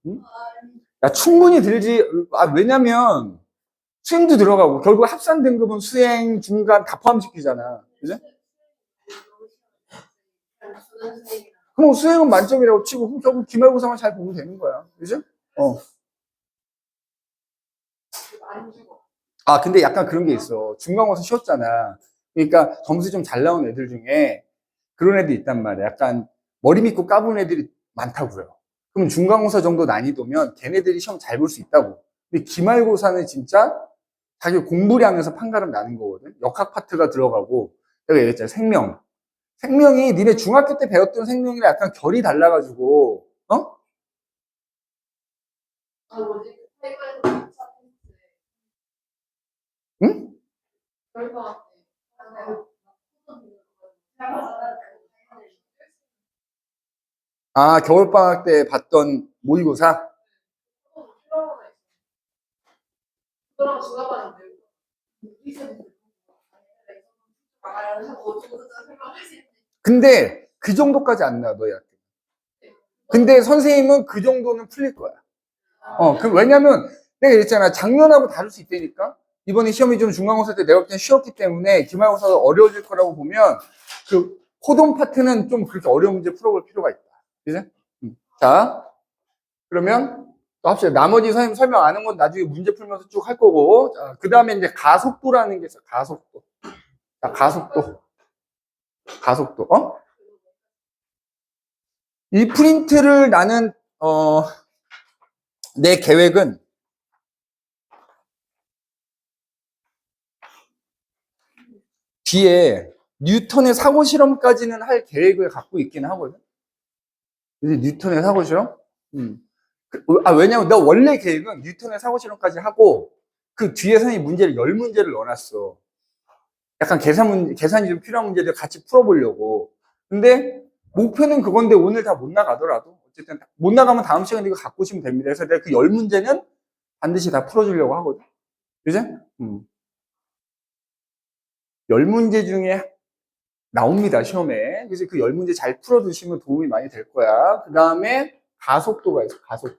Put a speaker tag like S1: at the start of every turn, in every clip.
S1: 응? 야, 충분히 들지. 왜냐면 수행도 들어가고 결국 합산 등급은 수행, 중간 다 포함시키잖아. 그죠? 그럼 수행은 만점이라고 치고 그럼 결국 기말고사만 잘 보면 되는 거야. 그죠? 어. 근데 약간 그런 게 있어. 중간고사 쉬웠잖아. 그러니까 점수 좀 잘 나온 애들 중에 그런 애들 있단 말이야. 약간 머리 믿고 까부는 애들이 많다고요. 그럼 중간고사 정도 난이도면 걔네들이 시험 잘 볼 수 있다고. 근데 기말고사는 진짜 자기 공부량에서 판가름 나는 거거든. 역학 파트가 들어가고 내가 얘기했잖아. 생명. 생명이 니네 중학교 때 배웠던 생명이랑 약간 결이 달라가지고 어? 응? 겨울방학 때 봤던 모의고사? 근데 그 정도까지 안 나와, 너희 학교. 근데 선생님은 그 정도는 풀릴 거야. 왜냐면 내가 얘기했잖아. 작년하고 다를 수 있다니까? 이번에 시험이 좀 중간고사 때 내가 볼 땐 쉬웠기 때문에 기말고사가 어려워질 거라고 보면 그 코동 파트는 좀 그렇게 어려운 문제 풀어볼 필요가 있다. 그지? 자, 그러면 또 합시다. 나머지 선생님 설명 안 한 건 나중에 문제 풀면서 쭉 할 거고. 그 다음에 이제 가속도라는 게 있어. 가속도. 자, 가속도. 가속도. 이 프린트를 나는, 내 계획은 뒤에 뉴턴의 사고 실험까지는 할 계획을 갖고 있긴 하거든. 근데 뉴턴의 사고 실험? 왜냐면 나 원래 계획은 뉴턴의 사고 실험까지 하고 그 뒤에 선생님 문제를 10문제를 넣어놨어. 약간 계산이 좀 필요한 문제들 같이 풀어보려고. 근데 목표는 그건데 오늘 다 못 나가더라도 어쨌든 못 나가면 다음 시간에 이거 갖고 오시면 됩니다. 그래서 내가 그 10문제는 반드시 다 풀어주려고 하거든. 그죠? 10문제 중에 나옵니다, 시험에. 그래서 그 10문제 잘 풀어두시면 도움이 많이 될 거야. 그 다음에 가속도가 있어, 가속도.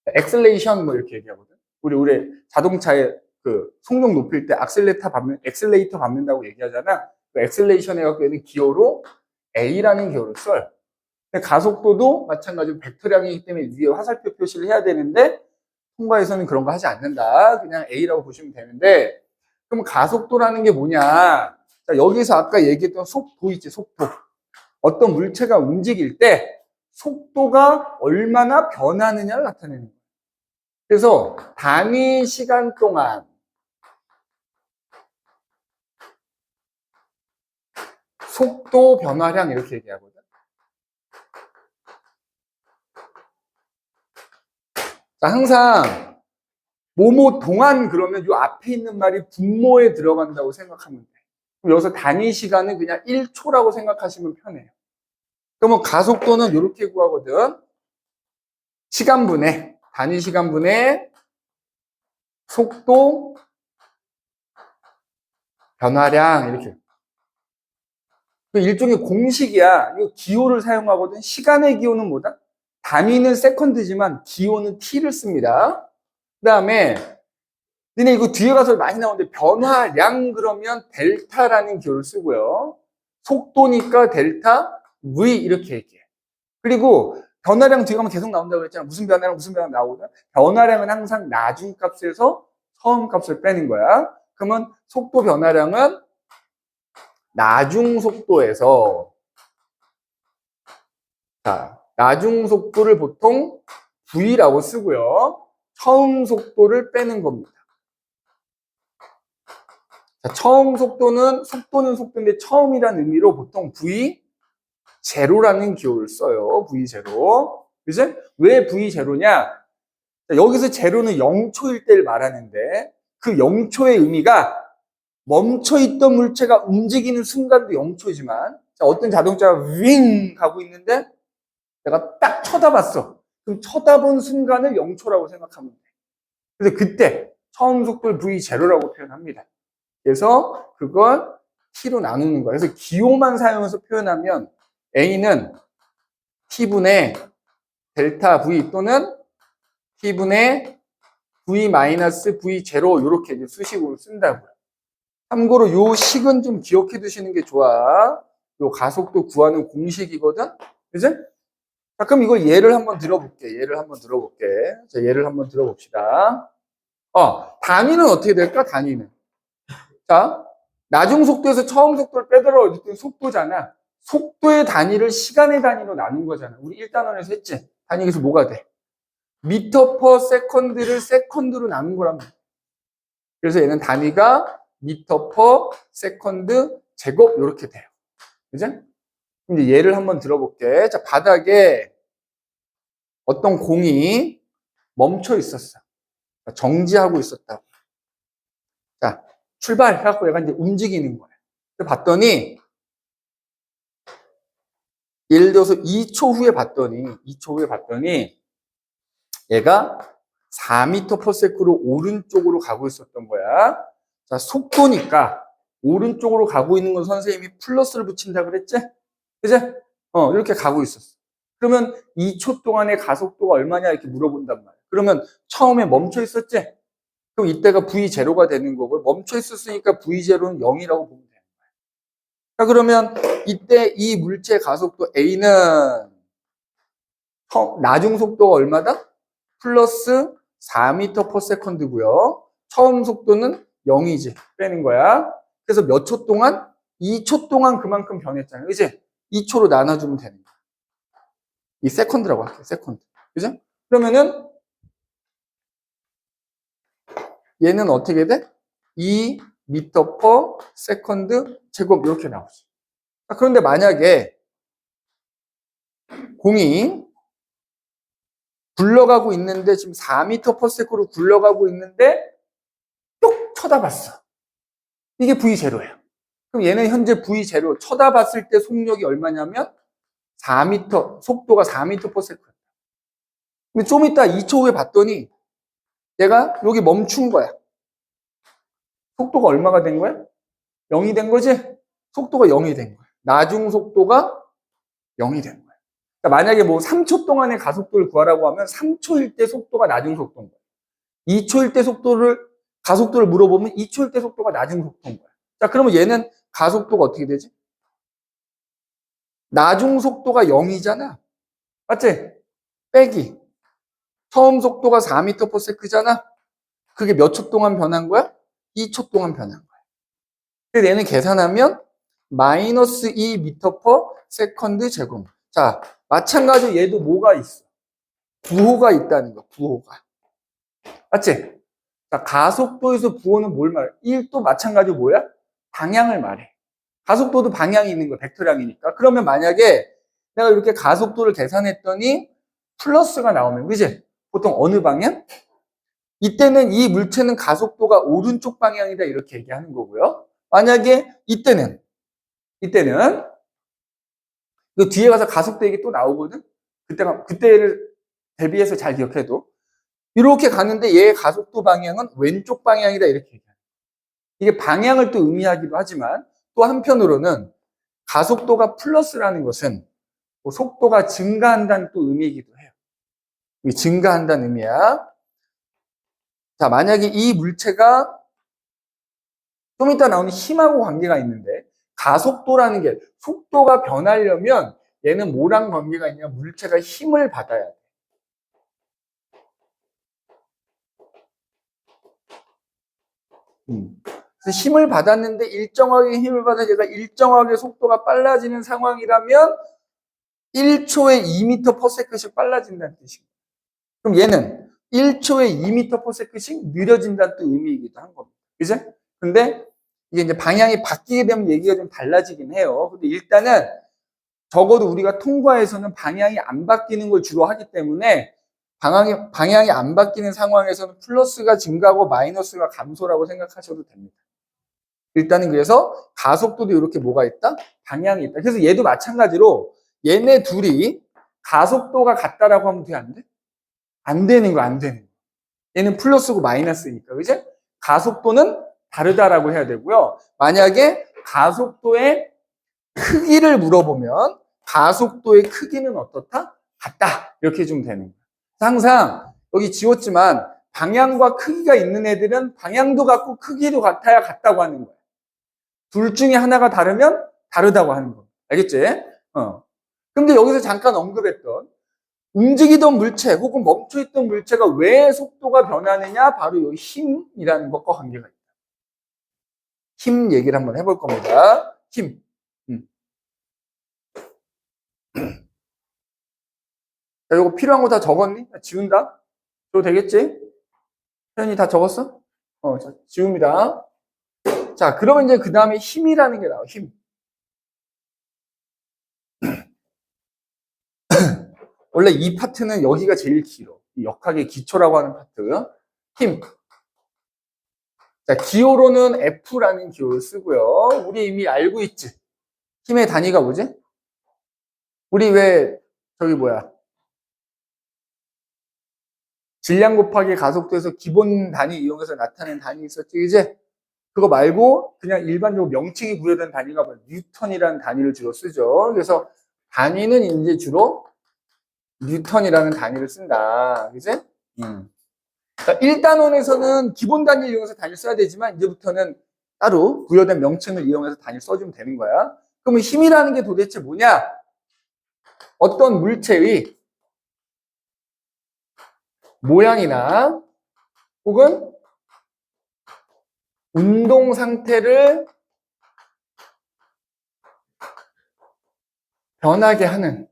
S1: 엑셀레이션 뭐 이렇게 얘기하거든. 우리 자동차의 그 속력 높일 때 엑셀레이터 밟는다고 얘기하잖아. 그 엑셀레이션 해갖고 얘는 기호로 A라는 기호를 써요. 근데 가속도도 마찬가지로 벡터량이기 때문에 위에 화살표 표시를 해야 되는데 통과에서는 그런 거 하지 않는다. 그냥 A라고 보시면 되는데 그럼 가속도라는 게 뭐냐? 자, 여기서 아까 얘기했던 속도 있지, 속도. 어떤 물체가 움직일 때 속도가 얼마나 변하느냐를 나타내는 거예요. 그래서 단위 시간 동안 속도 변화량 이렇게 얘기하거든. 자, 항상 뭐뭐 동안 그러면 이 앞에 있는 말이 분모에 들어간다고 생각하면 돼. 그럼 여기서 단위 시간은 그냥 1초라고 생각하시면 편해요. 그러면 가속도는 이렇게 구하거든. 시간분의 단위 시간분의 속도 변화량 이렇게. 일종의 공식이야. 이거 기호를 사용하거든. 시간의 기호는 뭐다? 단위는 세컨드지만 기호는 t를 씁니다. 그 다음에 니네 이거 뒤에 가서 많이 나오는데 변화량 그러면 델타라는 기호를 쓰고요. 속도니까 델타 v 이렇게 얘기해. 그리고 변화량 뒤에 가면 계속 나온다고 그랬잖아. 무슨 변화량 나오거든. 변화량은 항상 나중값에서 처음값을 빼는 거야. 그러면 속도 변화량은 나중 속도에서 나중 속도를 보통 V라고 쓰고요. 처음 속도를 빼는 겁니다. 자, 처음 속도는 속도인데 처음이라는 의미로 보통 V0라는 기호를 써요. V0. 그지? 왜 V0냐? 여기서 제로는 0초일 때를 말하는데 그 0초의 의미가 멈춰있던 물체가 움직이는 순간도 0초지만 어떤 자동차가 윙 가고 있는데 내가 딱 쳐다봤어. 그럼 쳐다본 순간을 0초라고 생각하면 돼. 그래서 그때 처음 속도를 V0라고 표현합니다. 그래서 그걸 T로 나누는 거야. 그래서 기호만 사용해서 표현하면 A는 T분의 델타 V 또는 T분의 V 마이너스 V0 이렇게 이제 수식으로 쓴다고요. 참고로 요 식은 좀 기억해 두시는 게 좋아. 요 가속도 구하는 공식이거든. 그지? 자, 그럼 이걸 예를 한번 들어볼게. 자, 예를 한번 들어봅시다. 단위는 어떻게 될까? 단위는. 자, 나중 속도에서 처음 속도를 빼더라 어쨌든 속도잖아. 속도의 단위를 시간의 단위로 나눈 거잖아. 우리 1단원에서 했지? 단위에서 뭐가 돼? 미터 퍼 세컨드를 세컨드로 나눈 거란 말이야. 그래서 얘는 단위가 미터 퍼 세컨드 제곱 이렇게 돼요. 그죠? 이제 예를 한번 들어볼게. 자, 바닥에 어떤 공이 멈춰 있었어. 정지하고 있었다고. 자, 출발해갖고 얘가 이제 움직이는 거야. 봤더니, 예를 들어서 2초 후에 봤더니, 얘가 4m/s로 오른쪽으로 가고 있었던 거야. 자, 속도니까, 오른쪽으로 가고 있는 건 선생님이 플러스를 붙인다 그랬지? 그죠? 이렇게 가고 있었어. 그러면 2초 동안의 가속도가 얼마냐 이렇게 물어본단 말이야. 그러면 처음에 멈춰 있었지? 그럼 이때가 V0가 되는 거고, 멈춰 있었으니까 V0는 0이라고 보면 되는 거야. 자, 그러면 이때 이 물체 가속도 A는 나중 속도가 얼마다? 플러스 4m/s고요. 처음 속도는 0이지. 빼는 거야. 그래서 몇 초 동안? 2초 동안 그만큼 변했잖아요. 그지? 2초로 나눠주면 되는 거야. 이 세컨드라고 할게요. 세컨드. 그죠? 그러면은 얘는 어떻게 돼? 2m/s 제곱 이렇게 나오지. 그런데 만약에 공이 굴러가고 있는데 지금 4m/s로 굴러가고 있는데 뚝 쳐다봤어. 이게 V0예요. 그럼 얘는 현재 V0 쳐다봤을 때 속력이 얼마냐면 4m, 속도가 4m/s. 근데 좀 이따 2초 후에 봤더니 얘가 여기 멈춘 거야. 속도가 얼마가 된 거야? 0이 된 거지? 속도가 0이 된 거야. 나중 속도가 0이 된 거야. 그러니까 만약에 뭐 3초 동안의 가속도를 구하라고 하면 3초일 때 속도가 나중 속도인 거야. 2초일 때 가속도를 물어보면 2초일 때 속도가 나중 속도인 거야. 자, 그러면 얘는 가속도가 어떻게 되지? 나중 속도가 0이잖아. 맞지? 빼기. 처음 속도가 4m/s잖아. 그게 몇 초 동안 변한 거야? 2초 동안 변한 거야. 그래서 얘는 계산하면 마이너스 2m/s 제곱. 자, 마찬가지로 얘도 뭐가 있어? 부호가 있다는 거, 부호가. 맞지? 자, 가속도에서 부호는 뭘 말해? 1도 마찬가지로 뭐야? 방향을 말해. 가속도도 방향이 있는 거야, 벡터량이니까. 그러면 만약에 내가 이렇게 가속도를 계산했더니 플러스가 나오면, 그지? 보통 어느 방향? 이때는 이 물체는 가속도가 오른쪽 방향이다 이렇게 얘기하는 거고요. 만약에 이때는 그 뒤에 가서 가속도 얘기 또 나오거든. 그때를 대비해서 잘 기억해도 이렇게 가는데 얘의 가속도 방향은 왼쪽 방향이다 이렇게 얘기해요. 이게 방향을 또 의미하기도 하지만 또 한편으로는 가속도가 플러스라는 것은 속도가 증가한다는 또 의미이기도 해요. 증가한다는 의미야. 자, 만약에 이 물체가 좀 이따 나오는 힘하고 관계가 있는데 가속도라는 게 속도가 변하려면 얘는 뭐랑 관계가 있냐? 물체가 힘을 받아야 돼. 그래서 힘을 받았는데 일정하게 힘을 받아 얘가 일정하게 속도가 빨라지는 상황이라면 1초에 2m/s씩 빨라진다는 뜻이에요. 그럼 얘는 1초에 2m/s씩 느려진다는 또 의미이기도 한 겁니다. 그죠? 근데 이게 이제 방향이 바뀌게 되면 얘기가 좀 달라지긴 해요. 근데 일단은 적어도 우리가 통과에서는 방향이 안 바뀌는 걸 주로 하기 때문에 방향이 안 바뀌는 상황에서는 플러스가 증가하고 마이너스가 감소라고 생각하셔도 됩니다. 일단은 그래서 가속도도 이렇게 뭐가 있다? 방향이 있다. 그래서 얘도 마찬가지로 얘네 둘이 가속도가 같다라고 하면 돼? 안 돼? 안 되는 거야, 안 되는 거야. 얘는 플러스고 마이너스니까, 그지? 가속도는 다르다라고 해야 되고요. 만약에 가속도의 크기를 물어보면 가속도의 크기는 어떻다? 같다. 이렇게 해주면 되는 거야. 항상 여기 지웠지만 방향과 크기가 있는 애들은 방향도 같고 크기도 같아야 같다고 하는 거야. 둘 중에 하나가 다르면 다르다고 하는 거야. 알겠지? 근데 여기서 잠깐 언급했던 움직이던 물체 혹은 멈춰있던 물체가 왜 속도가 변하느냐? 바로 이 힘이라는 것과 관계가 있다. 힘 얘기를 한번 해볼 겁니다. 힘. 자, 이거 필요한 거 다 적었니? 지운다? 저 되겠지? 현이 다 적었어? 자, 지웁니다. 자, 그러면 이제 그 다음에 힘이라는 게 나와, 힘. 원래 이 파트는 여기가 제일 길어. 이 역학의 기초라고 하는 파트. 힘. 자, 기호로는 F라는 기호를 쓰고요. 우리 이미 알고 있지? 힘의 단위가 뭐지? 우리 왜, 질량 곱하기 가속도에서 기본 단위 이용해서 나타낸 단위 있었지, 이제? 그거 말고 그냥 일반적으로 명칭이 부여된 단위가 뭐야? 뉴턴이라는 단위를 주로 쓰죠. 그래서 단위는 이제 주로 뉴턴이라는 단위를 쓴다. 그지? 그러니까 1단원에서는 기본 단위를 이용해서 단위를 써야 되지만 이제부터는 따로 부여된 명칭을 이용해서 단위를 써주면 되는 거야. 그러면 힘이라는 게 도대체 뭐냐? 어떤 물체의 모양이나 혹은 운동 상태를 변하게 하는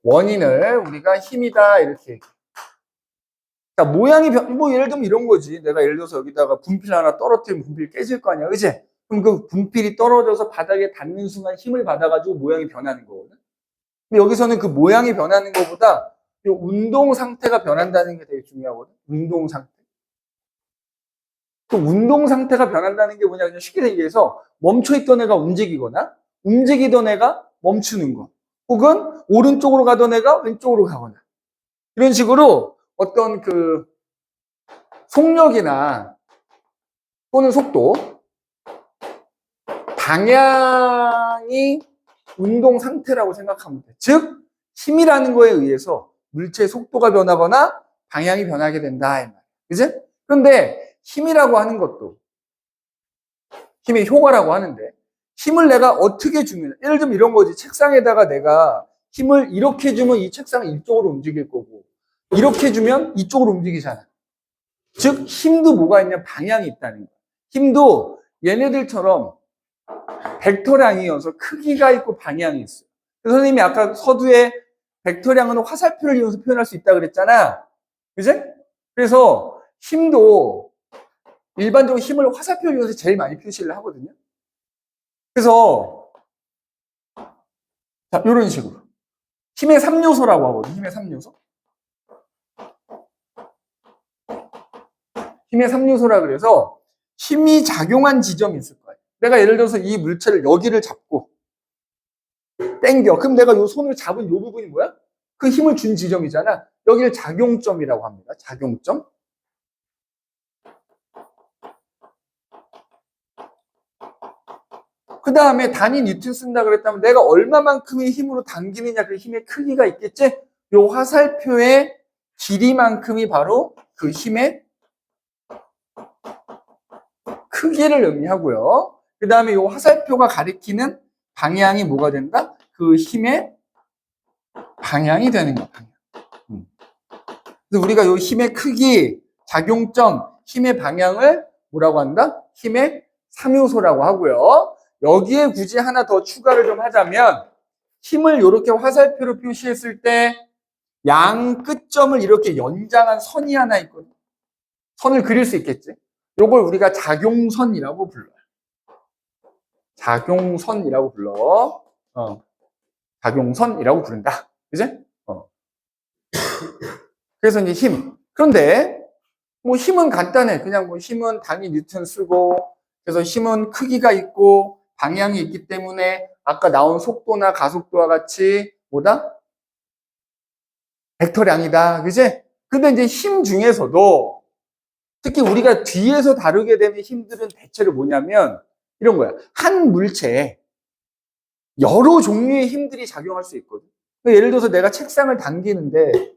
S1: 원인을 우리가 힘이다 이렇게 얘기해. 자, 모양이 뭐 예를 들면 이런 거지. 내가 예를 들어서 여기다가 분필 하나 떨어뜨리면 분필이 깨질 거 아니야, 그지? 그럼 그 분필이 떨어져서 바닥에 닿는 순간 힘을 받아가지고 모양이 변하는 거거든. 근데 여기서는 그 모양이 변하는 것보다 이 운동 상태가 변한다는 게 되게 중요하거든. 운동 상태. 그 운동 상태가 변한다는 게 뭐냐? 그냥 쉽게 얘기해서 멈춰있던 애가 움직이거나 움직이던 애가 멈추는 거. 혹은 오른쪽으로 가던 애가 왼쪽으로 가거나. 이런 식으로 어떤 그 속력이나 또는 속도, 방향이 운동 상태라고 생각하면 돼. 즉, 힘이라는 거에 의해서 물체의 속도가 변하거나 방향이 변하게 된다. 이 말. 그지? 그런데 힘이라고 하는 것도 힘의 효과라고 하는데 힘을 내가 어떻게 주면, 예를 들면 이런 거지. 책상에다가 내가 힘을 이렇게 주면 이 책상이 이쪽으로 움직일 거고 이렇게 주면 이쪽으로 움직이잖아. 즉 힘도 뭐가 있냐? 방향이 있다는 거야. 힘도 얘네들처럼 벡터량이어서 크기가 있고 방향이 있어요. 선생님이 아까 서두에 벡터량은 화살표를 이용해서 표현할 수 있다고 그랬잖아. 그지? 그래서 힘도 일반적으로 힘을 화살표를 이용해서 제일 많이 표시를 하거든요. 그래서 자, 이런 식으로 힘의 3요소라고 하거든요. 힘의 3요소. 힘의 3요소라 그래서 힘이 작용한 지점이 있을 거예요. 내가 예를 들어서 이 물체를 여기를 잡고 당겨. 그럼 내가 이 손을 잡은 이 부분이 뭐야? 그 힘을 준 지점이잖아. 여기를 작용점이라고 합니다. 작용점. 그 다음에 단위 뉴턴 쓴다 그랬다면 내가 얼마만큼의 힘으로 당기느냐, 그 힘의 크기가 있겠지? 이 화살표의 길이만큼이 바로 그 힘의 크기를 의미하고요. 그 다음에 이 화살표가 가리키는 방향이 뭐가 된다? 그 힘의 방향이 되는 거야. 방향. 그래서 우리가 이 힘의 크기, 작용점, 힘의 방향을 뭐라고 한다? 힘의 3요소라고 하고요. 여기에 굳이 하나 더 추가를 좀 하자면 힘을 이렇게 화살표로 표시했을 때 양 끝점을 이렇게 연장한 선이 하나 있거든. 선을 그릴 수 있겠지? 요걸 우리가 작용선이라고 불러요. 작용선이라고 불러. 작용선이라고 부른다. 그지? 그래서 이제 힘. 그런데 뭐 힘은 간단해. 그냥 뭐 힘은 단위 뉴턴 쓰고, 그래서 힘은 크기가 있고 방향이 있기 때문에 아까 나온 속도나 가속도와 같이 뭐다? 벡터량이다. 그지? 근데 이제 힘 중에서도 특히 우리가 뒤에서 다루게 되는 힘들은 대체로 뭐냐면 이런 거야. 한 물체에 여러 종류의 힘들이 작용할 수 있거든. 예를 들어서 내가 책상을 당기는데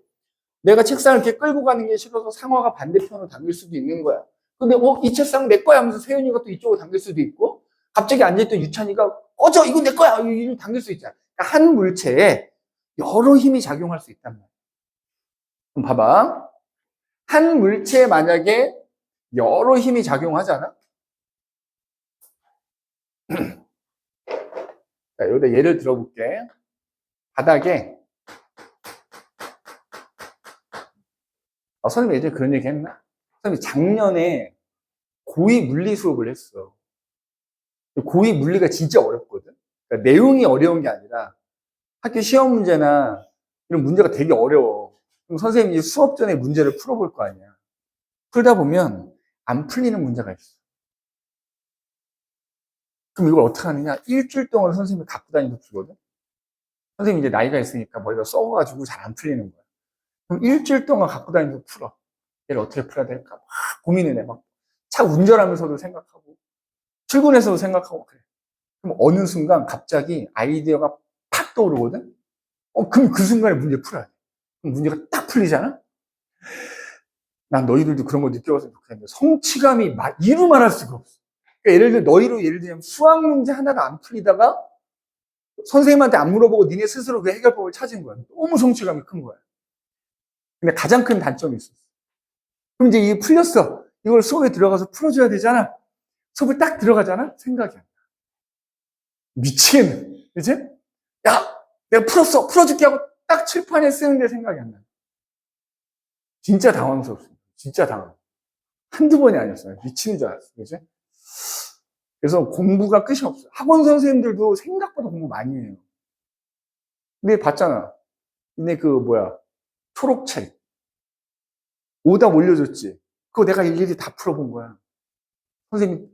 S1: 내가 책상을 이렇게 끌고 가는 게 싫어서 상화가 반대편으로 당길 수도 있는 거야. 근데 이 책상 내 거야 하면서 세윤이가 또 이쪽으로 당길 수도 있고 갑자기 앉아있던 유찬이가 저 이거 내 거야 이거 당길 수 있잖아. 그러니까 한 물체에 여러 힘이 작용할 수 있단 말이야. 그럼 봐봐. 한 물체에 만약에 여러 힘이 작용하잖아. 자, 여기다 예를 들어볼게. 바닥에 선생님 예전에 그런 얘기 했나? 선생님 작년에 고위 물리 수업을 했어. 고위 물리가 진짜 어렵거든. 그러니까 내용이 어려운 게 아니라 학교 시험 문제나 이런 문제가 되게 어려워. 그럼 선생님이 수업 전에 문제를 풀어볼 거 아니야. 풀다 보면 안 풀리는 문제가 있어. 그럼 이걸 어떻게 하느냐? 일주일 동안 선생님이 갖고 다니면서 풀거든. 선생님이 이제 나이가 있으니까 머리가 썩어가지고 잘 안 풀리는 거야. 그럼 일주일 동안 갖고 다니면서 풀어. 얘를 어떻게 풀어야 될까? 막 고민을 해. 막 차 운전하면서도 생각하고, 출근해서도 생각하고 그래. 그럼 어느 순간 갑자기 아이디어가 팍 떠오르거든? 그럼 그 순간에 문제 풀어야 돼. 그럼 문제가 딱 풀리잖아? 난 너희들도 그런 거 느껴봤으면 좋겠는데, 성취감이 이루 말할 수가 없어. 그러니까 예를 들면 수학 문제 하나가 안 풀리다가 선생님한테 안 물어보고 니네 스스로 그 해결법을 찾은 거야. 너무 성취감이 큰 거야. 근데 가장 큰 단점이 있었어. 그럼 이제 이게 풀렸어. 이걸 수업에 들어가서 풀어줘야 되잖아. 수업을 딱 들어가잖아? 생각이 안 나. 미치겠네. 그치? 야, 내가 풀었어. 풀어줄게 하고 딱 칠판에 쓰는데 생각이 안 나. 진짜 당황스럽습니다. 진짜 당황. 한두 번이 아니었어요. 미치는 줄 알았어. 그치? 그래서 공부가 끝이 없어요. 학원 선생님들도 생각보다 공부 많이 해요. 근데 봤잖아. 근데 초록책. 오답 올려줬지. 그거 내가 일일이 다 풀어본 거야. 선생님,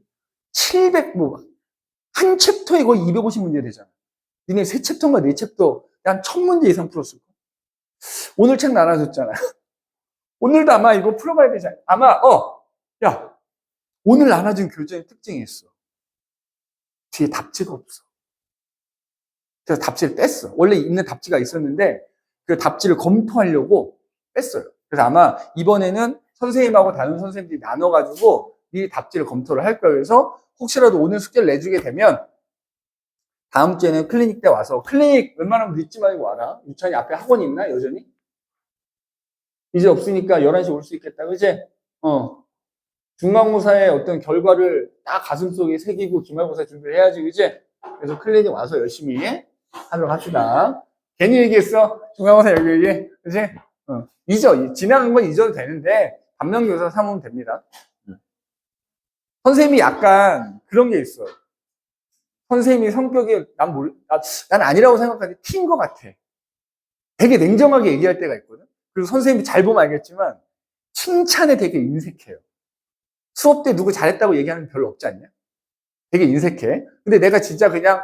S1: 700, 한 챕터에 거의 250문제 되잖아. 니네 3챕터인가 4챕터, 한 1000문제 이상 풀었을 거야. 오늘 책 나눠줬잖아. 오늘도 아마 이거 풀어봐야 되잖아. 아마, 야, 오늘 나눠준 교재의 특징이 있어. 뒤에 답지가 없어. 그래서 답지를 뺐어. 원래 있는 답지가 있었는데, 그 답지를 검토하려고 뺐어요. 그래서 아마 이번에는 선생님하고 다른 선생님들이 나눠가지고 미리 답지를 검토를 할 거예요. 그래서 혹시라도 오늘 숙제를 내주게 되면 다음 주에는 클리닉 때 와서 클리닉 웬만하면 늦지 말고 와라. 유찬이 앞에 학원 있나 여전히? 이제 없으니까 11시 올 수 있겠다. 그치? 중간고사의 어떤 결과를 딱 가슴속에 새기고 기말고사 준비를 해야지. 그치? 그래서 클리닉 와서 열심히 하도록 합시다. 괜히 얘기했어. 중간고사 여기. 그치? 지나간 건 잊어도 되는데 반면교사 삼으면 됩니다. 선생님이 약간 그런 게 있어. 선생님이 성격이 난 아니라고 생각하는데 T인 것 같아. 되게 냉정하게 얘기할 때가 있거든. 그리고 선생님이 잘 보면 알겠지만 칭찬에 되게 인색해요. 수업 때 누구 잘했다고 얘기하는 게 별로 없지 않냐? 되게 인색해. 근데 내가 진짜 그냥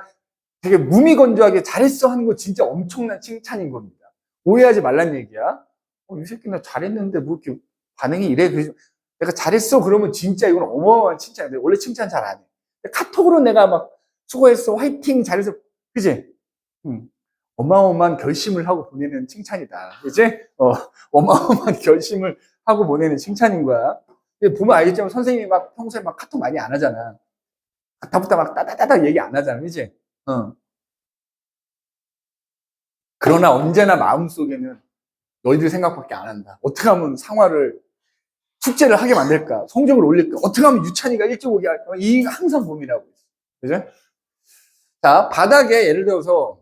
S1: 되게 무미건조하게 잘했어 하는 거 진짜 엄청난 칭찬인 겁니다. 오해하지 말란 얘기야. 이 새끼 나 잘했는데 뭐 이렇게 반응이 이래. 그래서 내가 잘했어 그러면 진짜 이건 어마어마한 칭찬인데 원래 칭찬 잘 안 해. 카톡으로 내가 막 수고했어 화이팅 잘했어 그지? 어마어마한 결심을 하고 보내는 칭찬이다. 그지? 어마어마한 결심을 하고 보내는 칭찬인 거야. 보면 알겠지만 선생님이 막 평소에 막 카톡 많이 안 하잖아. 다부터 막 따다다다 얘기 안 하잖아. 그지? 그러나 언제나 마음속에는 너희들 생각밖에 안 한다. 어떻게 하면 숙제를 하게 만들까? 성적을 올릴까? 어떻게 하면 유찬이가 일찍 오게 할까? 이 항상 고민하고 있어. 그죠? 자, 바닥에 예를 들어서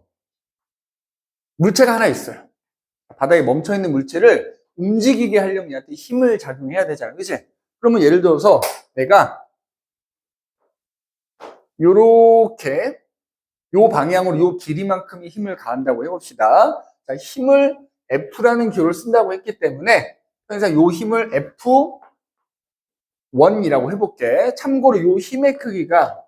S1: 물체가 하나 있어요. 바닥에 멈춰있는 물체를 움직이게 하려면 얘한테 힘을 작용해야 되잖아. 그치? 그러면 예를 들어서 내가 요렇게 요 방향으로 요 길이만큼의 힘을 가한다고 해봅시다. 자, 힘을 F라는 기호를 쓴다고 했기 때문에 항상 요 힘을 F1이라고 해볼게. 참고로 요 힘의 크기가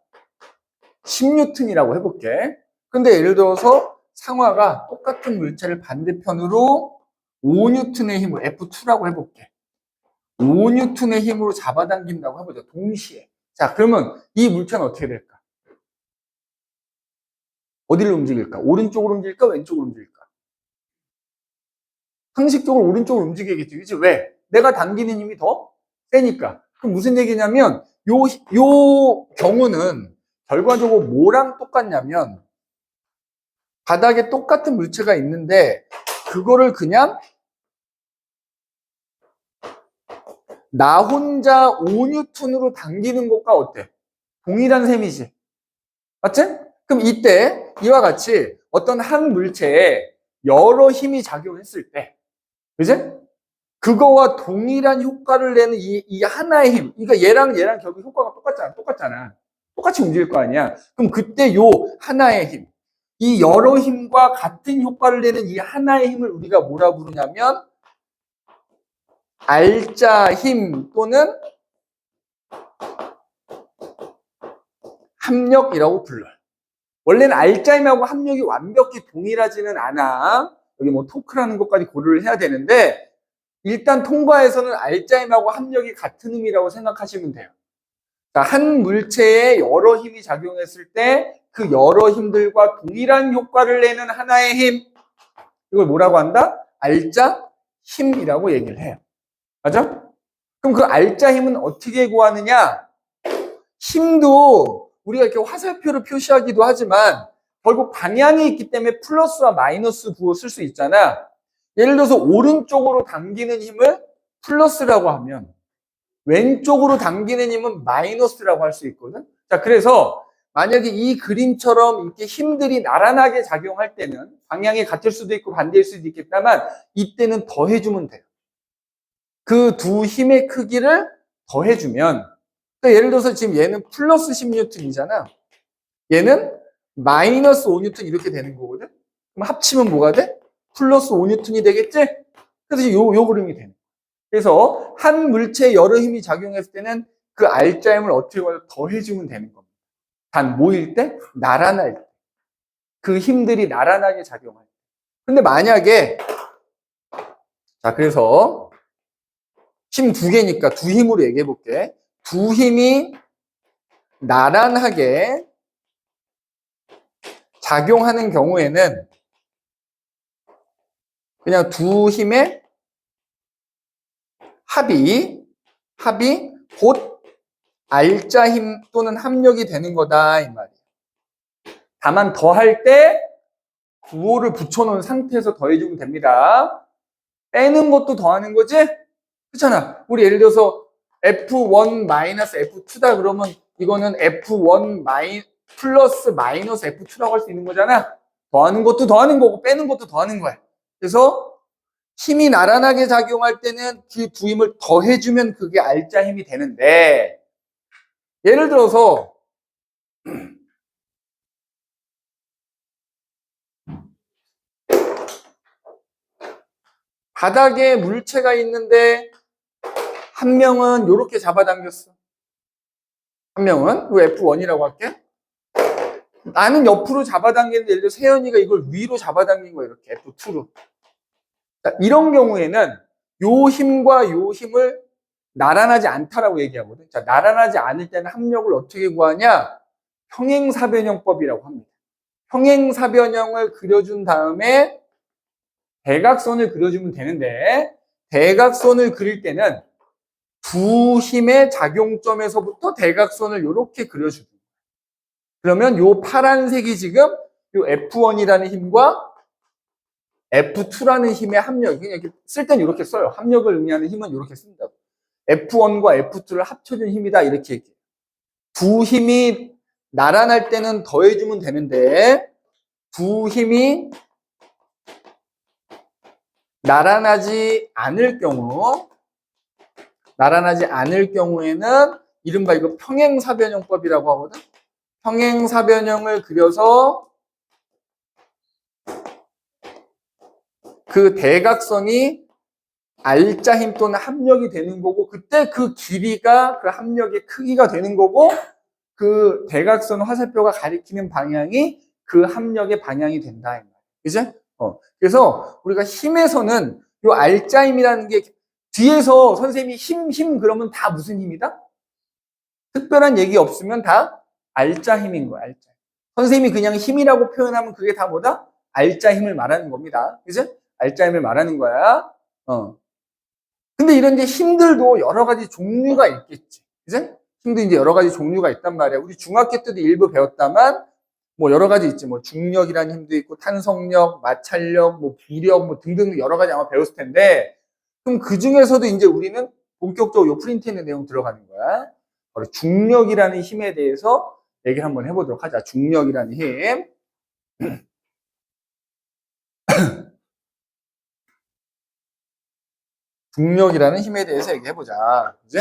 S1: 10N이라고 해볼게. 근데 예를 들어서 상화가 똑같은 물체를 반대편으로 5N의 힘을 F2라고 해볼게. 5N의 힘으로 잡아당긴다고 해보자. 동시에. 자, 그러면 이 물체는 어떻게 될까? 어디를 움직일까? 오른쪽으로 움직일까? 왼쪽으로 움직일까? 상식적으로 오른쪽으로 움직이겠지. 그치? 왜? 내가 당기는 힘이 더 세니까. 그럼 무슨 얘기냐면, 요 경우는 결과적으로 뭐랑 똑같냐면, 바닥에 똑같은 물체가 있는데, 그거를 그냥 나 혼자 5N으로 당기는 것과 어때? 동일한 셈이지. 맞지? 그럼 이때 이와 같이 어떤 한 물체에 여러 힘이 작용했을 때, 그지? 그거와 동일한 효과를 내는 이 하나의 힘. 그러니까 얘랑 결국 효과가 똑같잖아. 똑같이 움직일 거 아니야. 그럼 그때 요 하나의 힘. 이 여러 힘과 같은 효과를 내는 이 하나의 힘을 우리가 뭐라 부르냐면, 알자 힘 또는 합력이라고 불러요. 원래는 알자 힘하고 합력이 완벽히 동일하지는 않아. 여기 뭐 토크라는 것까지 고려를 해야 되는데, 일단 통과에서는 알자 힘하고 합력이 같은 힘이라고 생각하시면 돼요. 그러니까 한 물체에 여러 힘이 작용했을 때 그 여러 힘들과 동일한 효과를 내는 하나의 힘, 이걸 뭐라고 한다? 알자 힘이라고 얘기를 해요. 맞아? 그럼 그 알자 힘은 어떻게 구하느냐? 힘도 우리가 이렇게 화살표로 표시하기도 하지만 결국 방향이 있기 때문에 플러스와 마이너스 부호 쓸 수 있잖아. 예를 들어서 오른쪽으로 당기는 힘을 플러스라고 하면 왼쪽으로 당기는 힘은 마이너스라고 할 수 있거든. 자, 그래서 만약에 이 그림처럼 이렇게 힘들이 나란하게 작용할 때는 방향이 같을 수도 있고 반대일 수도 있겠다만 이때는 더해주면 돼요. 그 두 힘의 크기를 더해주면, 그러니까 예를 들어서 지금 얘는 플러스 10N이잖아. 얘는 마이너스 5N 이렇게 되는 거거든. 그럼 합치면 뭐가 돼? 플러스 5N이 되겠지? 그래서 요 그림이 되는 거야. 그래서 한 물체에 여러 힘이 작용했을 때는 그 알자 힘을 어떻게 더해주면 되는 겁니다. 단 모일 때, 나란할 때. 그 힘들이 나란하게 작용할 때. 근데 만약에, 자, 그래서 힘 두 개니까 두 힘으로 얘기해 볼게. 두 힘이 나란하게 작용하는 경우에는 그냥 두 힘의 합이 곧 알자 힘 또는 합력이 되는 거다 이 말이에요. 다만 더할 때 구호를 붙여놓은 상태에서 더해주면 됩니다. 빼는 것도 더하는 거지? 그렇잖아. 우리 예를 들어서 F1 마이너스 F2다 그러면 이거는 F1 플러스 마이너스 F2라고 할 수 있는 거잖아. 더하는 것도 더하는 거고 빼는 것도 더하는 거야. 그래서 힘이 나란하게 작용할 때는 그 두 힘을 더해주면 그게 알자 힘이 되는데, 예를 들어서 바닥에 물체가 있는데 한 명은 이렇게 잡아당겼어. 한 명은 F1이라고 할게. 나는 옆으로 잡아당기는데 예를 들어 세연이가 이걸 위로 잡아당긴 거야. 이렇게 F2로. 이런 경우에는 요 힘과 요 힘을 나란하지 않다라고 얘기하거든. 자, 나란하지 않을 때는 합력을 어떻게 구하냐? 평행사변형법이라고 합니다. 평행사변형을 그려준 다음에 대각선을 그려주면 되는데, 대각선을 그릴 때는 두 힘의 작용점에서부터 대각선을 이렇게 그려주고, 그러면 요 파란색이 지금 요 F1이라는 힘과 F2라는 힘의 합력, 그냥 이렇게 쓸 때는 이렇게 써요. 합력을 의미하는 힘은 이렇게 쓴다고. F1과 F2를 합쳐준 힘이다 이렇게 얘기해요. 두 힘이 나란할 때는 더해주면 되는데 두 힘이 나란하지 않을 경우에는 이른바 이거 평행사변형법이라고 하거든. 평행사변형을 그려서 그 대각선이 알자 힘 또는 합력이 되는 거고, 그때 그 길이가 그 합력의 크기가 되는 거고, 그 대각선 화살표가 가리키는 방향이 그 합력의 방향이 된다. 그죠? 그래서 우리가 힘에서는 요 알자 힘이라는 게 뒤에서 선생님이 힘 그러면 다 무슨 힘이다? 특별한 얘기 없으면 다 알자 힘인 거야, 알자. 선생님이 그냥 힘이라고 표현하면 그게 다 뭐다? 알짜 힘을 말하는 겁니다. 그죠? 알짜 힘을 말하는 거야. 근데 이런 이제 힘들도 여러 가지 종류가 있겠지. 그죠? 힘도 이제 여러 가지 종류가 있단 말이야. 우리 중학교 때도 일부 배웠다만, 뭐 여러 가지 있지. 뭐 중력이라는 힘도 있고, 탄성력, 마찰력, 뭐 부력, 뭐 등등 여러 가지 아마 배웠을 텐데, 그럼 그 중에서도 이제 우리는 본격적으로 요 프린트에 있는 내용 들어가는 거야. 바로 중력이라는 힘에 대해서 얘기를 한번 해보도록 하자. 중력이라는 힘. 중력이라는 힘에 대해서 얘기해보자. 그지?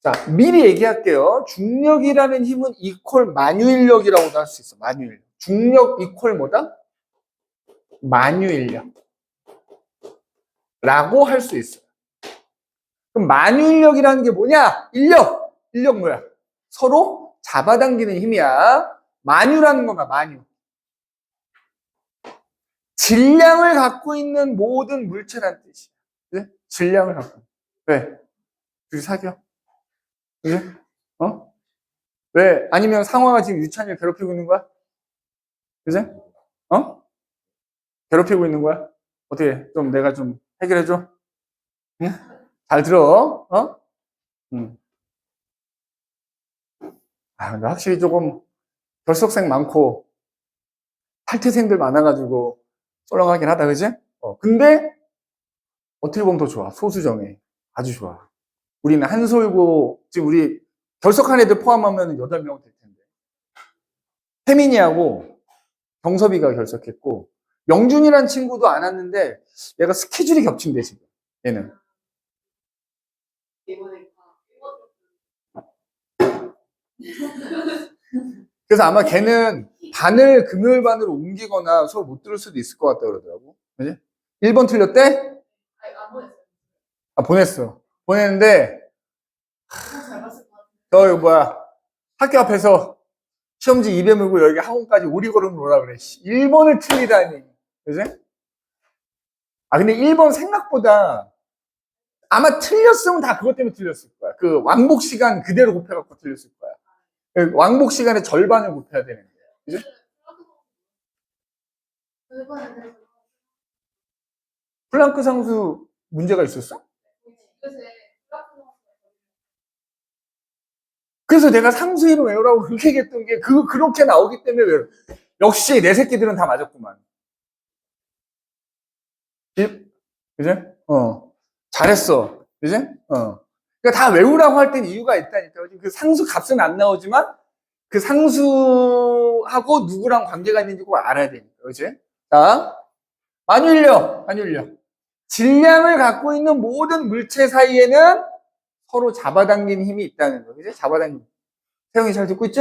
S1: 자, 미리 얘기할게요. 중력이라는 힘은 이퀄 만유인력이라고도 할 수 있어. 만유인력. 중력 이퀄 뭐다? 만유인력. 라고 할 수 있어요. 그럼 만유인력이라는 게 뭐냐? 인력. 인력 뭐야? 서로 잡아당기는 힘이야. 만유라는 거야, 만유. 질량을 갖고 있는 모든 물체란 뜻이야. 네? 질량을 갖고. 왜? 둘이 사겨? 그지? 어? 왜? 아니면 상황가 지금 유찬이를 괴롭히고 있는 거야? 그지? 어? 괴롭히고 있는 거야? 어떻게, 좀 내가 좀 해결해줘? 응? 잘 들어? 어? 응. 아, 근데 확실히 조금 결석생 많고, 탈퇴생들 많아가지고, 썰렁하긴 하다, 그지? 근데, 어떻게 보면 더 좋아. 소수정예. 아주 좋아. 우리는 한솔고, 지금 우리 결석한 애들 포함하면 8명 될 텐데. 태민이하고 경섭이가 결석했고, 영준이란 친구도 안 왔는데, 얘가 스케줄이 겹친대, 지금. 얘는. 그래서 아마 걔는 반을 금요일 반으로 옮기거나 수업 못 들을 수도 있을 것 같다 그러더라고. 그지? 1번 틀렸대? 아, 보냈어. 보냈는데, 너, 뭐야, 학교 앞에서 시험지 입에 물고 여기 학원까지 오리걸음으로 오라 그래. 1번을 틀리다니. 그지? 아, 근데 1번 생각보다 아마 틀렸으면 다 그것 때문에 틀렸을 거야. 그 왕복 시간 그대로 곱해갖고 틀렸을 거야. 그 왕복 시간의 절반을 곱해야 되는 거야. 그지? 플랑크 상수 문제가 있었어? 그래서 내가 상수 이름 외우라고 그렇게 얘기했던 게 그렇게 나오기 때문에 외워. 역시 내 새끼들은 다 맞았구만. 그지? 잘했어. 그지? 그러니까 다 외우라고 할 땐 이유가 있다니까. 그 상수 값은 안 나오지만 그 상수하고 누구랑 관계가 있는지 꼭 알아야 되니까. 그지? 자, 만유인력. 질량을 갖고 있는 모든 물체 사이에는 서로 잡아당기는 힘이 있다는 거. 그지? 잡아당기는. 세영이 잘 듣고 있지?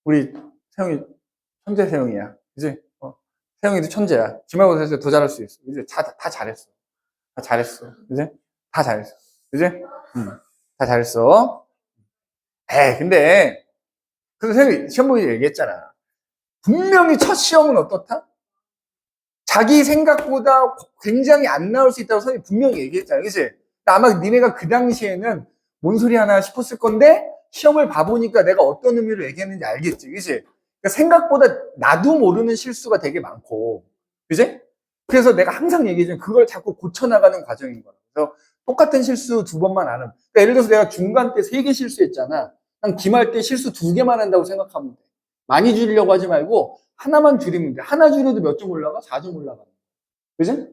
S1: 우리 세영이 천재 세영이야. 그지? 세영이도 천재야. 기말고사에서 더 잘할 수 있어. 그지? 다 잘했어. 다 잘했어. 그지? 다 잘했어. 그지? 응. 다 잘했어. 근데, 그래서 세영이 시험 보기 얘기했잖아. 분명히 첫 시험은 어떻다? 자기 생각보다 굉장히 안 나올 수 있다고 선생님이 분명히 얘기했잖아. 그치? 아마 니네가 그 당시에는 뭔 소리 하나 싶었을 건데, 시험을 봐보니까 내가 어떤 의미로 얘기했는지 알겠지. 그치? 그러니까 생각보다 나도 모르는 실수가 되게 많고, 그치? 그래서 내가 항상 얘기하지만 그걸 자꾸 고쳐나가는 과정인 거야. 그래서 똑같은 실수 2번만 안 하면. 그러니까 예를 들어서 내가 중간 때 3개 실수했잖아. 난 기말 때 실수 2개만 한다고 생각하면 돼. 많이 줄이려고 하지 말고, 하나만 줄이면 돼. 하나 줄여도 몇 점 올라가? 4점 올라가. 그지?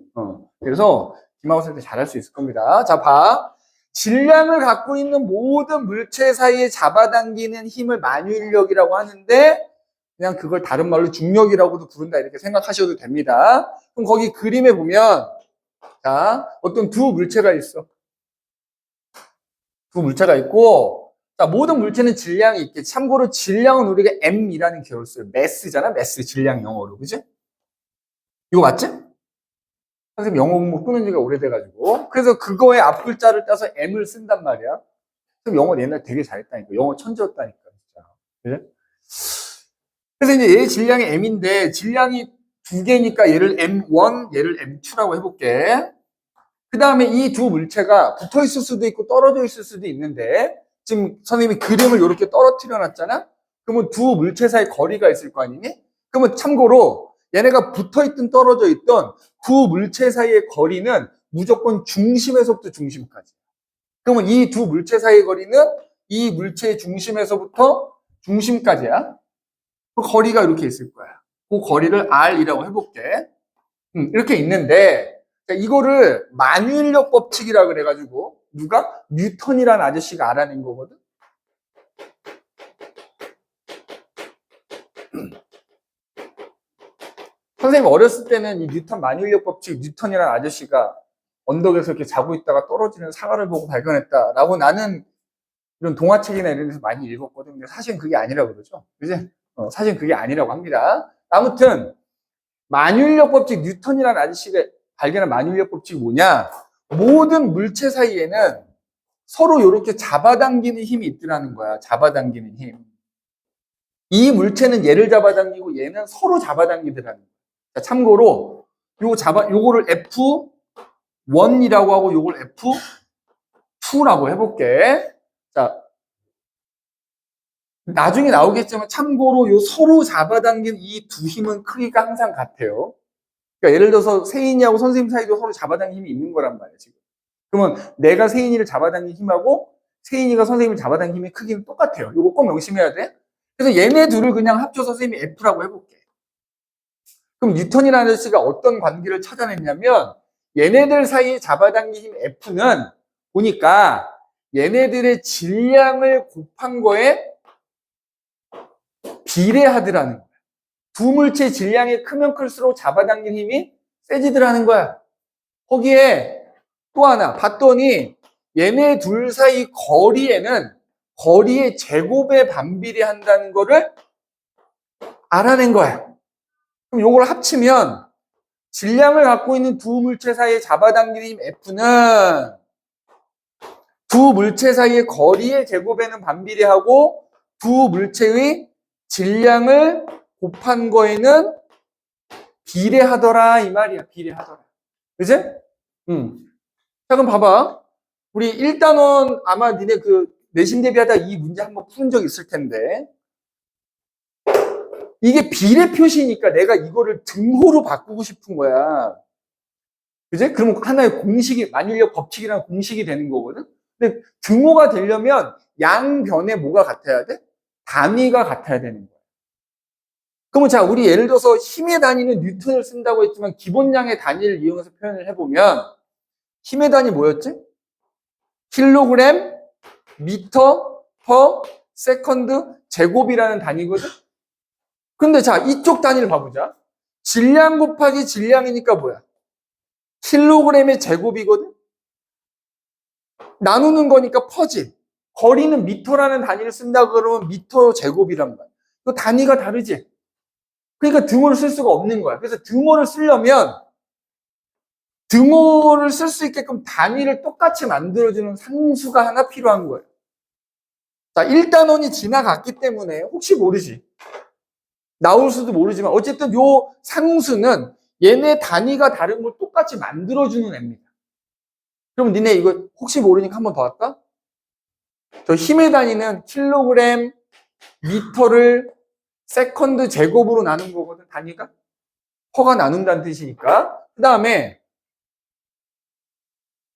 S1: 그래서 기말고사 때 잘할 수 있을 겁니다. 자, 봐. 질량을 갖고 있는 모든 물체 사이에 잡아당기는 힘을 만유인력이라고 하는데, 그냥 그걸 다른 말로 중력이라고도 부른다 이렇게 생각하셔도 됩니다. 그럼 거기 그림에 보면, 자, 어떤 두 물체가 있어. 두 물체가 있고, 자, 모든 물체는 질량이 있겠지. 참고로 질량은 우리가 M이라는 기호를 써요. 매스잖아, 매스, 질량 영어로. 그지? 이거 맞지? 선생님 영어 공부 끊은 지가 오래돼가지고. 그래서 그거의 앞글자를 따서 M을 쓴단 말이야. 그럼 영어 옛날에 되게 잘했다니까. 영어 천재였다니까. 진짜. 그지? 그래서 이제 얘 질량이 M인데, 질량이 2개니까 얘를 M1, 얘를 M2라고 해볼게. 그 다음에 이 두 물체가 붙어 있을 수도 있고 떨어져 있을 수도 있는데, 지금 선생님이 그림을 이렇게 떨어뜨려 놨잖아? 그러면 두 물체 사이 거리가 있을 거 아니니? 그러면 참고로 얘네가 붙어 있든 떨어져 있든 두 물체 사이의 거리는 무조건 중심에서부터 중심까지. 그러면 이 두 물체 사이의 거리는 이 물체의 중심에서부터 중심까지야. 그 거리가 이렇게 있을 거야. 그 거리를 R이라고 해볼게. 이렇게 있는데, 이거를 만유인력 법칙이라 그래가지고 누가? 뉴턴이라는 아저씨가 알아낸 거거든. 선생님 어렸을 때는 이 뉴턴 만유인력 법칙, 뉴턴이라는 아저씨가 언덕에서 이렇게 자고 있다가 떨어지는 사과를 보고 발견했다라고 나는 이런 동화책이나 이런 데서 많이 읽었거든. 근데 사실은 그게 아니라고 그러죠. 그지? 사실은 그게 아니라고 합니다. 아무튼 만유인력 법칙, 뉴턴이라는 아저씨가 발견한 만유인력 법칙이 뭐냐? 모든 물체 사이에는 서로 이렇게 잡아당기는 힘이 있더라는 거야. 잡아당기는 힘. 이 물체는 얘를 잡아당기고 얘는 서로 잡아당기더라는 거야. 자, 참고로 요거를 F1이라고 하고 요걸 F2라고 해볼게. 자, 나중에 나오겠지만 참고로 요 서로 잡아당긴 이 두 힘은 크기가 항상 같아요. 그러니까 예를 들어서 세인이하고 선생님 사이도 서로 잡아당긴 힘이 있는 거란 말이에요, 지금. 그러면 내가 세인이를 잡아당긴 힘하고 세인이가 선생님을 잡아당긴 힘의 크기는 똑같아요. 이거 꼭 명심해야 돼. 그래서 얘네 둘을 그냥 합쳐서 선생님이 F라고 해볼게. 그럼 뉴턴이라는 아저씨가 어떤 관계를 찾아냈냐면 얘네들 사이에 잡아당긴 힘 F는 보니까 얘네들의 질량을 곱한 거에 비례하더라는 거야. 두 물체의 질량이 크면 클수록 잡아당긴 힘이 세지더라는 거야. 거기에 또 하나 봤더니 얘네 둘 사이 거리에는 거리의 제곱에 반비례한다는 거를 알아낸 거야. 그럼 요걸 합치면 질량을 갖고 있는 두 물체 사이의 잡아당기는 힘 F는 두 물체 사이의 거리의 제곱에는 반비례하고 두 물체의 질량을 곱한 거에는 비례하더라 이 말이야. 비례하더라. 그지? 자, 그럼 봐봐. 우리 1단원 아마 니네 그 내신 대비하다 이 문제 한번 푸는 적 있을 텐데 이게 비례 표시니까 내가 이거를 등호로 바꾸고 싶은 거야. 그지? 그럼 하나의 공식이 만유인력 법칙이라는 공식이 되는 거거든. 근데 등호가 되려면 양변에 뭐가 같아야 돼? 단위가 같아야 되는 거야. 그러면 자, 우리 예를 들어서 힘의 단위는 뉴턴을 쓴다고 했지만 기본량의 단위를 이용해서 표현을 해보면 힘의 단위 뭐였지? 킬로그램, 미터, 퍼, 세컨드, 제곱이라는 단위거든? 근데 자, 이쪽 단위를 봐보자. 질량 곱하기 질량이니까 뭐야? 킬로그램의 제곱이거든? 나누는 거니까 퍼지. 거리는 미터라는 단위를 쓴다 그러면 미터 제곱이란 말이야. 그 단위가 다르지? 그러니까 등호를 쓸 수가 없는 거야. 그래서 등호를 쓰려면 등호를 쓸 수 있게끔 단위를 똑같이 만들어주는 상수가 하나 필요한 거예요. 자, 1단원이 지나갔기 때문에 혹시 모르지. 나올 수도 모르지만 어쨌든 요 상수는 얘네 단위가 다른 걸 똑같이 만들어주는 애입니다. 그럼 니네 이거 혹시 모르니까 한 번 더 할까? 저 힘의 단위는 킬로그램, 미터를 세컨드 제곱으로 나눈 거거든, 단위가. 퍼가 나눈다는 뜻이니까. 그 다음에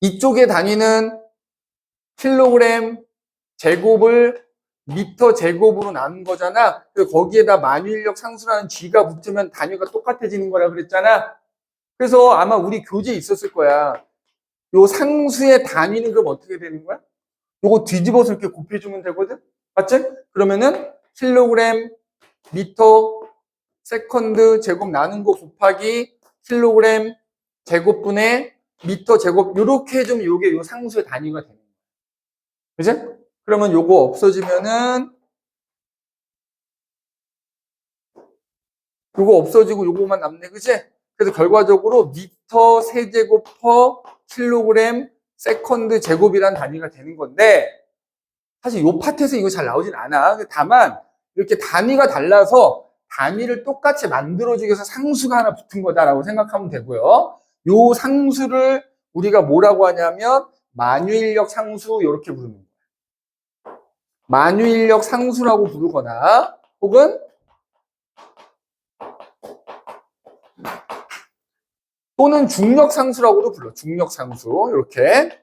S1: 이쪽의 단위는 킬로그램 제곱을 미터 제곱으로 나눈 거잖아. 그래서 거기에다 만유인력 상수라는 G가 붙으면 단위가 똑같아지는 거라 그랬잖아. 그래서 아마 우리 교재에 있었을 거야. 요 상수의 단위는 그럼 어떻게 되는 거야? 요거 뒤집어서 이렇게 곱해주면 되거든? 맞지? 그러면은 킬로그램, 미터, 세컨드 제곱 나눈 거 곱하기 킬로그램 제곱분의 미터 제곱 요렇게 해주면 요게 요 상수의 단위가 되는 거야. 그지? 그러면 요거 없어지면은 요거 없어지고 요거만 남네. 그지? 그래서 결과적으로 미터 세제곱 퍼 킬로그램 세컨드 제곱이란 단위가 되는 건데 사실 요 파트에서 이거 잘 나오진 않아. 다만 이렇게 단위가 달라서 단위를 똑같이 만들어주기 위해서 상수가 하나 붙은 거다라고 생각하면 되고요. 요 상수를 우리가 뭐라고 하냐면 만유인력 상수 이렇게 부르는 거야. 만유인력 상수라고 부르거나 혹은 또는 중력 상수라고도 불러. 중력 상수 이렇게.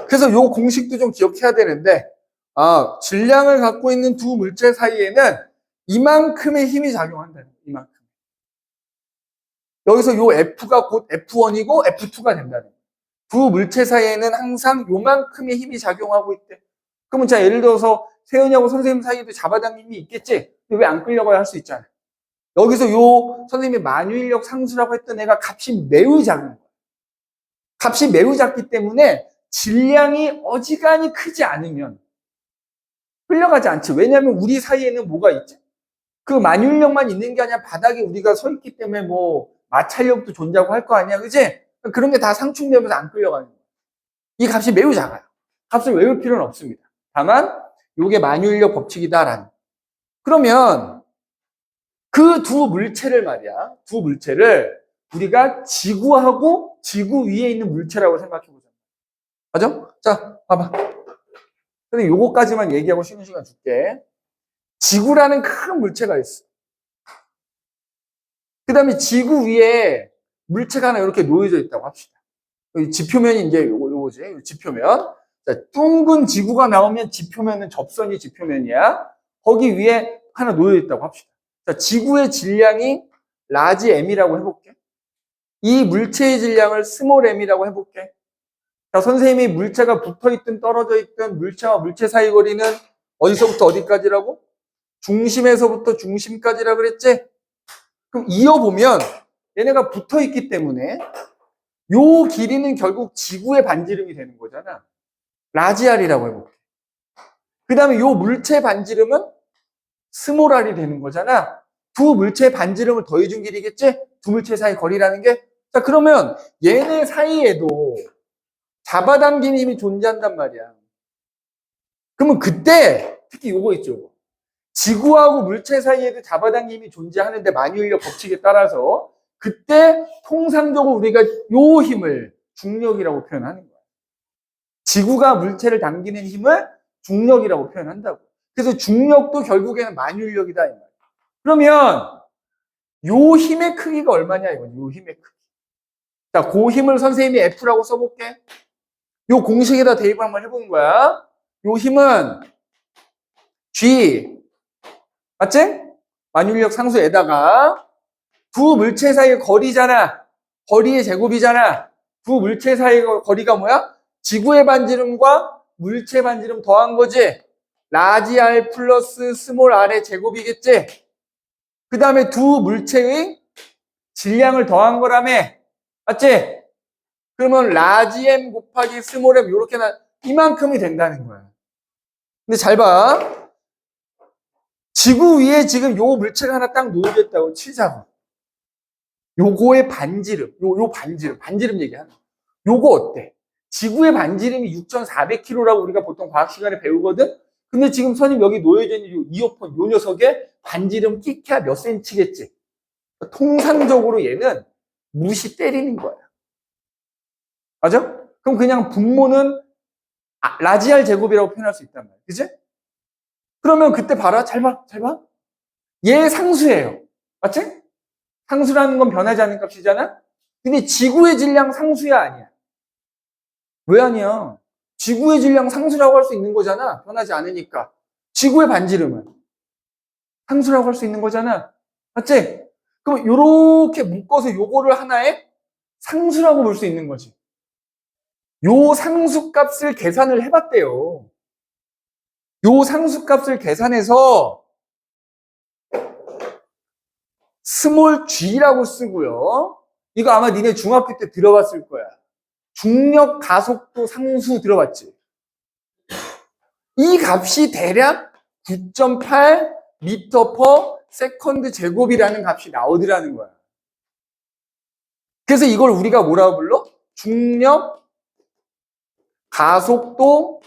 S1: 그래서 요 공식도 좀 기억해야 되는데 질량을 갖고 있는 두 물체 사이에는 이만큼의 힘이 작용한다는 거예요. 이만큼. 여기서 요 F가 곧 F1이고 F2가 된다는 거예요. 두 물체 사이에는 항상 요만큼의 힘이 작용하고 있대. 그러면 자 예를 들어서 세연이하고 선생님 사이에도 잡아당김이 있겠지? 왜 안 끌려가야 할 수 있잖아. 여기서 요 선생님이 만유인력 상수라고 했던 애가 값이 매우 작은 거예요. 값이 매우 작기 때문에 질량이 어지간히 크지 않으면 끌려가지 않지. 왜냐하면 우리 사이에는 뭐가 있지? 그 만유인력만 있는 게 아니라 바닥에 우리가 서 있기 때문에 뭐 마찰력도 존재하고 할 거 아니야, 그지? 그런 게 다 상충되면서 안 끌려가는 거야. 이 값이 매우 작아요. 값을 외울 필요는 없습니다. 다만 이게 만유인력 법칙이다라는. 그러면 그 두 물체를 말이야, 두 물체를 우리가 지구하고 지구 위에 있는 물체라고 생각해 보자. 맞아? 자, 봐봐. 근데 요거까지만 얘기하고 쉬는 시간 줄게. 지구라는 큰 물체가 있어. 그 다음에 지구 위에 물체가 하나 이렇게 놓여져 있다고 합시다. 지표면이 이제 요거지. 지표면. 자, 둥근 지구가 나오면 지표면은 접선이 지표면이야. 거기 위에 하나 놓여 있다고 합시다. 자, 지구의 질량이 라지 m이라고 해볼게. 이 물체의 질량을 스몰 m이라고 해볼게. 자, 선생님이 물체가 붙어있든 떨어져 있든 물체와 물체 사이 거리는 어디서부터 어디까지라고? 중심에서부터 중심까지라 그랬지? 그럼 이어보면 얘네가 붙어있기 때문에 요 길이는 결국 지구의 반지름이 되는 거잖아. 라지알이라고 해볼게. 그 다음에 요 물체 반지름은 스몰 r이 되는 거잖아. 두 물체의 반지름을 더해준 길이겠지? 두 물체 사이 거리라는 게. 자, 그러면 얘네 사이에도 잡아당긴 힘이 존재한단 말이야. 그러면 그때 특히 요거 있죠. 지구하고 물체 사이에도 잡아당긴 힘이 존재하는데 만유인력 법칙에 따라서 그때 통상적으로 우리가 요 힘을 중력이라고 표현하는 거야. 지구가 물체를 당기는 힘을 중력이라고 표현한다고. 그래서 중력도 결국에는 만유인력이다 이 말이야. 그러면 요 힘의 크기가 얼마냐 이거지. 요 힘의 크기. 자, 그 힘을 선생님이 F라고 써볼게. 요 공식에다 대입을 한번 해본 거야. 요 힘은 G, 맞지? 만유인력 상수에다가 두 물체 사이의 거리잖아. 거리의 제곱이잖아. 두 물체 사이의 거리가 뭐야? 지구의 반지름과 물체 반지름 더한 거지. 라지 R 플러스 스몰 R의 제곱이겠지. 그 다음에 두 물체의 질량을 더한 거라며. 맞지? 그러면 라지 M 곱하기 스몰 M 이렇게 이만큼이 된다는 거야. 근데 잘 봐. 지구 위에 지금 요 물체가 하나 딱 놓여져 있다고 치자고. 요거의 반지름, 요 반지름 얘기하는 거야. 요거 어때? 지구의 반지름이 6,400kg라고 우리가 보통 과학 시간에 배우거든? 근데 지금 선생님 여기 놓여져 있는 요 이어폰, 요 녀석의 반지름 끼켜야 몇 센치겠지? 통상적으로 얘는 무시 때리는 거야. 맞아? 그럼 그냥 분모는 라지알 제곱이라고 표현할 수 있단 말이야. 그치? 그러면 그때 봐라. 잘 봐. 얘 상수예요. 맞지? 상수라는 건 변하지 않는 값이잖아? 근데 지구의 질량 상수야, 아니야? 왜 아니야? 지구의 질량 상수라고 할 수 있는 거잖아. 변하지 않으니까. 지구의 반지름은 상수라고 할 수 있는 거잖아. 맞지? 그럼 요렇게 묶어서 요거를 하나의 상수라고 볼 수 있는 거지. 요 상수값을 계산을 해봤대요. 요 상수값을 계산해서 스몰 g라고 쓰고요. 이거 아마 니네 중학교 때 들어봤을 거야. 중력 가속도 상수 들어봤지? 이 값이 대략 9.8 미터 퍼 세컨드 제곱이라는 값이 나오더라는 거야. 그래서 이걸 우리가 뭐라고 불러? 중력 가속도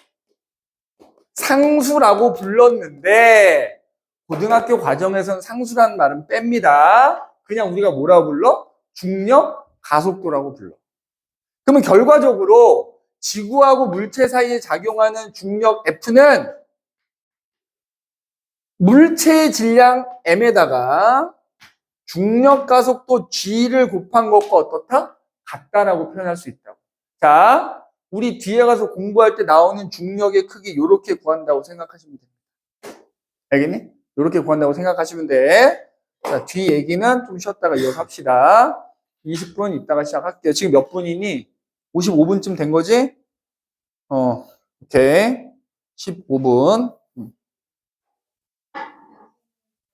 S1: 상수라고 불렀는데 고등학교 과정에서는 상수라는 말은 뺍니다. 그냥 우리가 뭐라고 불러? 중력 가속도라고 불러. 그러면 결과적으로 지구하고 물체 사이에 작용하는 중력 F는 물체의 질량 m에다가 중력 가속도 g를 곱한 것과 어떻다? 같다라고 표현할 수 있다고. 자, 우리 뒤에 가서 공부할 때 나오는 중력의 크기 이렇게 구한다고 생각하시면 됩니다. 알겠니? 이렇게 구한다고 생각하시면 돼. 자, 뒤 얘기는 좀 쉬었다가 이어서 합시다. 20분 있다가 시작할게요. 지금 몇 분이니? 55분쯤 된 거지? 오케이. 15분.